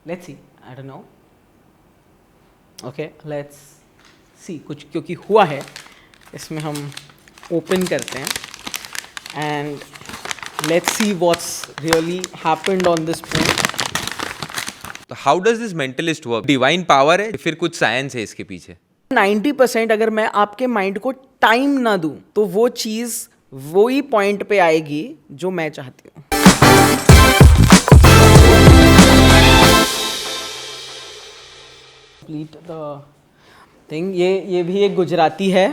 Let's see, I don't know. Okay, let's see कुछ क्योंकि हुआ है इसमें हम ओपन करते हैं and let's see what's really happened on this point. तो how does this mentalist work? Divine power है फिर कुछ साइंस है इसके पीछे? 90% अगर मैं आपके माइंड को टाइम ना दूं तो वो चीज वही पॉइंट पे आएगी जो मैं चाहती हूँ. Complete the thing. ये भी एक गुजराती है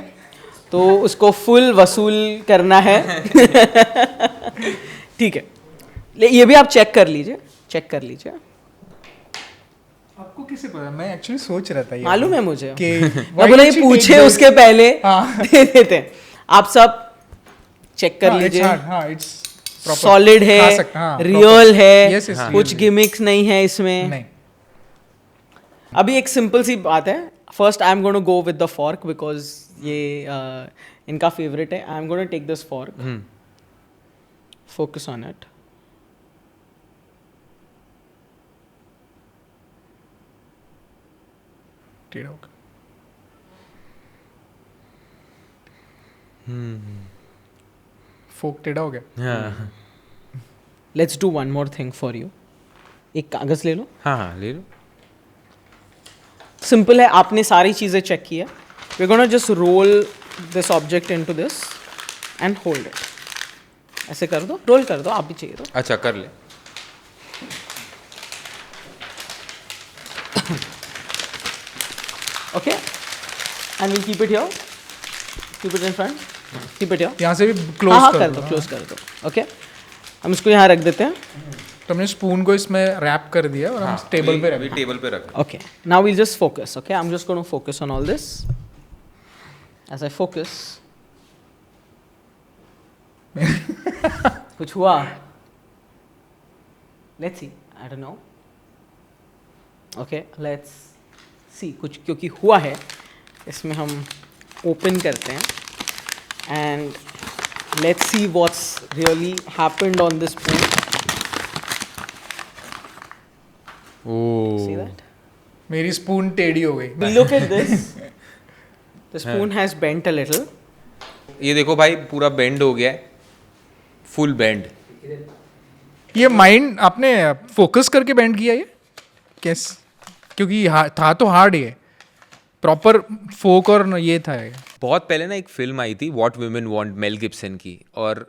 तो उसको फुल वसूल करना है. ठीक है, ये भी आप चेक कर लीजिए. आपको कैसे पता? मैं एक्चुअली सोच रहा था ये. मालूम है मुझे कि मैं बोला ये पूछे उसके पहले दे देते हैं. आप सब चेक कर लीजिए. हाँ, इट्स सॉलिड है, रियल है, कुछ गिमिक्स नहीं है इसमें. नहीं. अभी एक सिंपल सी बात है. First I am gonna go with the fork because ये इनका फेवरेट है. I am gonna take this fork, focus on it. टेढ़ा होगा. फोक टेढ़ा हो गया. Let's do one more thing for you. एक कागज ले लो. हाँ ले लो. सिंपल है, आपने सारी चीज़ें चेक की है. We gonna just roll this object into this and hold it. ऐसे कर दो, रोल कर दो. आप भी चाहिए तो. अच्छा कर ले. Okay, and we keep it here. Keep it in front. Keep it here. यहाँ से भी हाँ क्लोज कर दो, क्लोज कर दो. ओके, हम इसको यहाँ रख देते हैं. तो हमने स्पून को इसमें रैप कर दिया और हम टेबल पे रख. टेबल पे रख. Okay, now we'll just focus. Okay, I'm just going to focus on all this. As I focus, कुछ हुआ? Let's see. I don't know. Okay, let's see कुछ क्योंकि हुआ है इसमें हम ओपन करते हैं and let's see what's really happened on this point. See that? मेरी स्पून टेढ़ी हो गई. Look at this. The spoon has bent a little. ये देखो भाई पूरा बेंड हो गया है, फुल बेंड. ये माइंड आपने फोकस करके बेंड किया ये कैसे? क्योंकि था तो हार्ड ये प्रॉपर फोक और ये था ये. बहुत पहले ना एक फिल्म आई थी what women want, Mel Gibson की, और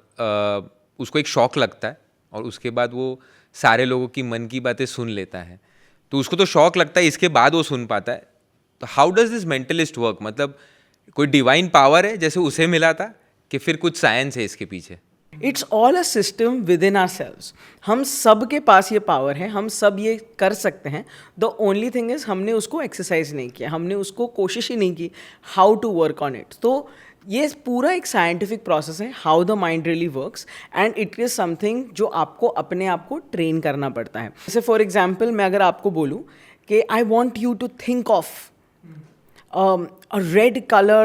उसको एक शौक लगता है और उसके बाद वो सारे लोगों की मन की बातें सुन लेता है. तो उसको तो शौक लगता है, इसके बाद वो सुन पाता है. तो how does this mentalist work? मतलब कोई डिवाइन पावर है जैसे उसे मिला था कि फिर कुछ साइंस है इसके पीछे? It's all a system within ourselves. हम सब के पास ये पावर है, हम सब ये कर सकते हैं. The only thing is हमने उसको एक्सरसाइज नहीं किया, हमने उसको कोशिश ही नहीं की how to work on it. तो ये पूरा एक साइंटिफिक प्रोसेस है, how the mind really works, and it is something जो आपको अपने आप को ट्रेन करना पड़ता है. जैसे फॉर एग्जाम्पल मैं अगर आपको बोलूँ कि I want you to think of a red color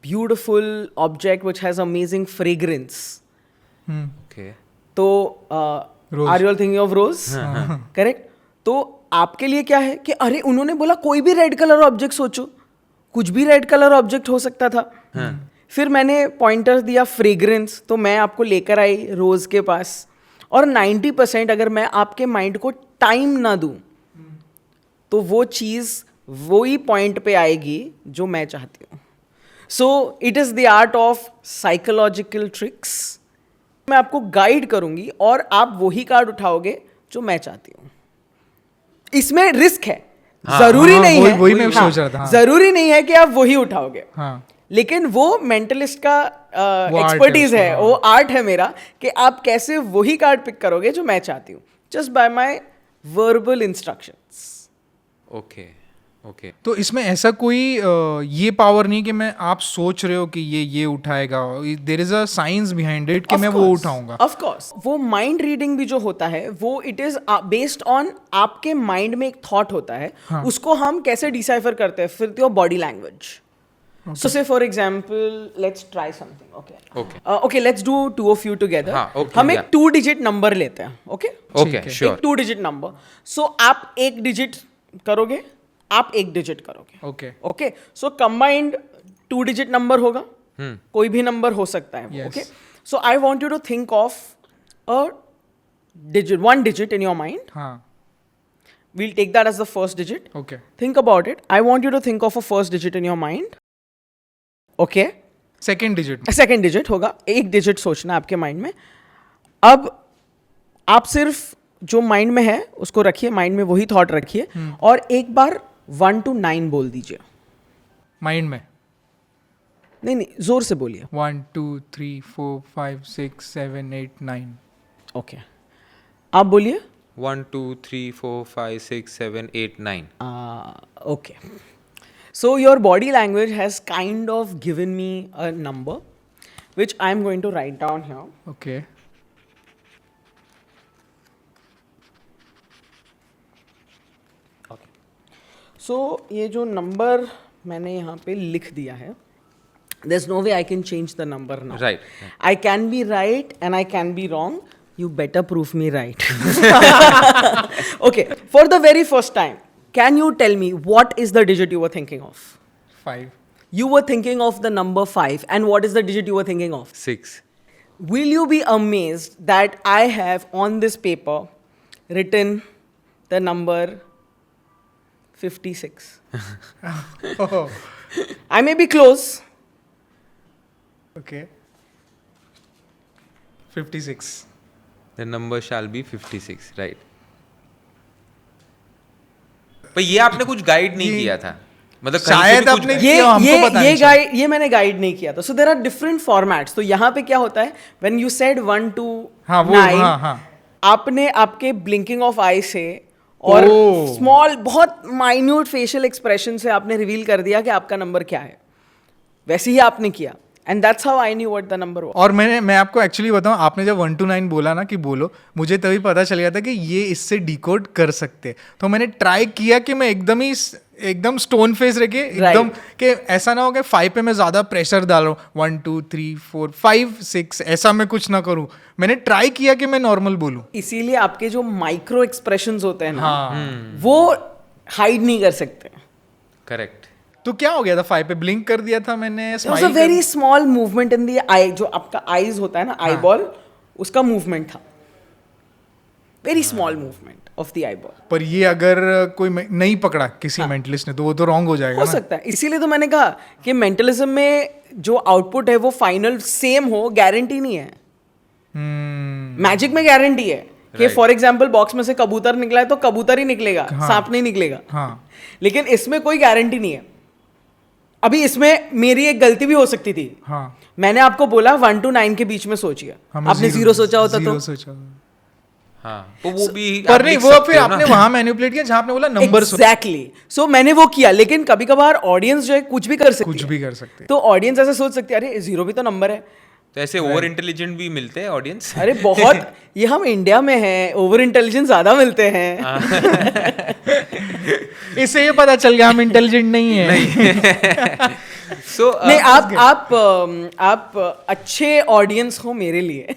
beautiful object which has amazing fragrance. Okay. तो Rose. are you all thinking of rose? Correct. तो आपके लिए क्या है कि अरे उन्होंने बोला कोई भी रेड कलर ऑब्जेक्ट सोचो, कुछ भी रेड कलर ऑब्जेक्ट हो सकता था. फिर मैंने पॉइंटर दिया फ्रेग्रेंस, तो मैं आपको लेकर आई रोज के पास. और 90% अगर मैं आपके माइंड को टाइम ना दूं तो वो चीज़ वही पॉइंट पे आएगी जो मैं चाहती हूँ. So it is the art of psychological tricks. मैं आपको गाइड करूंगी और आप वही कार्ड उठाओगे जो मैं चाहती हूँ. इसमें रिस्क है. जरूरी नहीं है. वही मैं सोच रहा था. जरूरी नहीं है कि आप वही उठाओगे. लेकिन वो मेंटलिस्ट का एक्सपर्टीज है, वो आर्ट है मेरा कि आप कैसे वही कार्ड पिक करोगे जो मैं चाहती हूँ, just by my verbal instructions. Okay. Okay. तो इसमें ऐसा कोई ये पावर नहीं कि मैं आप सोच रहे हो कि ये उठाएगा. There is a science behind it कि मैं वो उठाऊंगा. ऑफ कोर्स वो माइंड रीडिंग भी जो होता है वो इट इज बेस्ड ऑन आपके माइंड में एक थॉट होता है. उसको हम कैसे डिसाइफर करते हैं फिर your body language. So say for example, let's try something. Okay. Okay. Okay, let's do two of you together. हाँ, okay, हम एक yeah. 2-digit number लेते हैं. Okay. Okay, sure. एक 2-digit number. So आप एक digit करोगे, आप एक digit करोगे. Okay. Okay. So combined 2-digit number होगा. कोई भी number हो सकता है. Yes. Okay. So I want you to think of a digit, one digit in your mind. हाँ. We'll take that as the first digit. Okay. Think about it. I want you to think of a first digit in your mind. Okay. Second digit. Second digit होगा. एक digit सोचना है आपके mind में. अब आप सिर्फ जो माइंड में है उसको रखिए, माइंड में वही थॉट रखिए और एक बार 1 to 9 बोल दीजिए. माइंड में. नहीं, जोर से बोलिए. 1 2 3 4 5 6 7 8 9. ओके. आप बोलिए. 1 2 3 4 5 6 7 8 9. Okay. So your body language has kind of given me a number, which I'm going to write down here. Okay. Okay. So ये जो number मैंने यहाँ पे लिख दिया है, there's no way I can change the number now. Right. I can be right and I can be wrong. You better prove me right. Okay. For the very first time, can you tell me what is the digit you were thinking of? 5. You were thinking of the number 5. And what is the digit you were thinking of? 6. Will you be amazed that I have on this paper written the number 56? Oh. I may be close. Okay. 56. The number shall be 56, right? पर ये आपने कुछ guide नहीं किया था, मतलब कहीं से शायद भी कुछ आपने- ये हमको ये पता ये नहीं गाइड ये मैंने गाइड नहीं किया था. So there are different formats. तो यहाँ पे क्या होता है, व्हेन यू सेड 1 to हाँ, वो, 9, हाँ. आपने आपके ब्लिंकिंग ऑफ आई से और ओह. स्मॉल बहुत माइन्यूट फेशियल एक्सप्रेशन से आपने रिवील कर दिया कि आपका नंबर क्या है. वैसे ही आपने किया. And that's how I knew what the number was. और मैं आपको एक्चुअली बताऊं, आपने जब 1 to 9 बोला ना कि बोलो, मुझे तभी पता चल गया था कि ये इससे डिकोड कर सकते. तो मैंने ट्राई किया कि मैं एकदम स्टोन फेस रखे, एकदम कि ऐसा ना हो कि 5 पे मैं ज़्यादा प्रेशर डाल रहा हूँ. 1 2 3 4 5 6 ऐसा मैं कुछ ना करूँ. मैंने ट्राई किया कि मैं नॉर्मल बोलूँ. इसीलिए आपके जो माइक्रो एक्सप्रेशंस होते हैं ना, हाँ. वो हाइड नहीं कर सकते. करेक्ट. तो क्या हो गया था? 5 पे ब्लिंक कर दिया था मैंने. There was a very small movement in the eye. जो आपका आईज होता है ना, आई बॉल, उसका मूवमेंट था. Very small movement of the eye ball. पर ये अगर कोई नहीं पकड़ा किसी मेंटलिस्ट ने तो वो तो रॉन्ग हो जाएगा हो ना. सकता है. इसीलिए तो मैंने कहा कि मेंटलिज्म में जो आउटपुट है वो फाइनल सेम हो, गारंटी नहीं है. मैजिक में गारंटी है कि फॉर एग्जाम्पल बॉक्स में से कबूतर निकला है तो कबूतर ही निकलेगा, सांप नहीं निकलेगा. हाँ. लेकिन इसमें कोई गारंटी नहीं है. अभी इसमें मेरी एक गलती भी हो सकती थी. हाँ. मैंने आपको बोला 1 to 9 के बीच में सोचिए. आपने 0 सोचा होता तो. हाँ, तो वो भी पर आप नहीं, लिख वो सकते फिर हो ना। आपने वहां मैनिपुलेट किया जहां आपने बोला नंबर. एग्जैक्टली. सो मैंने वो किया. लेकिन कभी कभार ऑडियंस जो है कुछ भी कर सकती कुछ है. भी कर सकते हैं. तो ऑडियंस ऐसे सोच सकती है, अरे 0 भी तो नंबर है. तो ऐसे ओवर इंटेलिजेंट भी मिलते हैं ऑडियंस. अरे बहुत. ये हम इंडिया में हैं, ओवर इंटेलिजेंस ज्यादा मिलते हैं. इससे ये पता चल गया हम इंटेलिजेंट नहीं है. सो नहीं, आप अच्छे ऑडियंस हो मेरे लिए.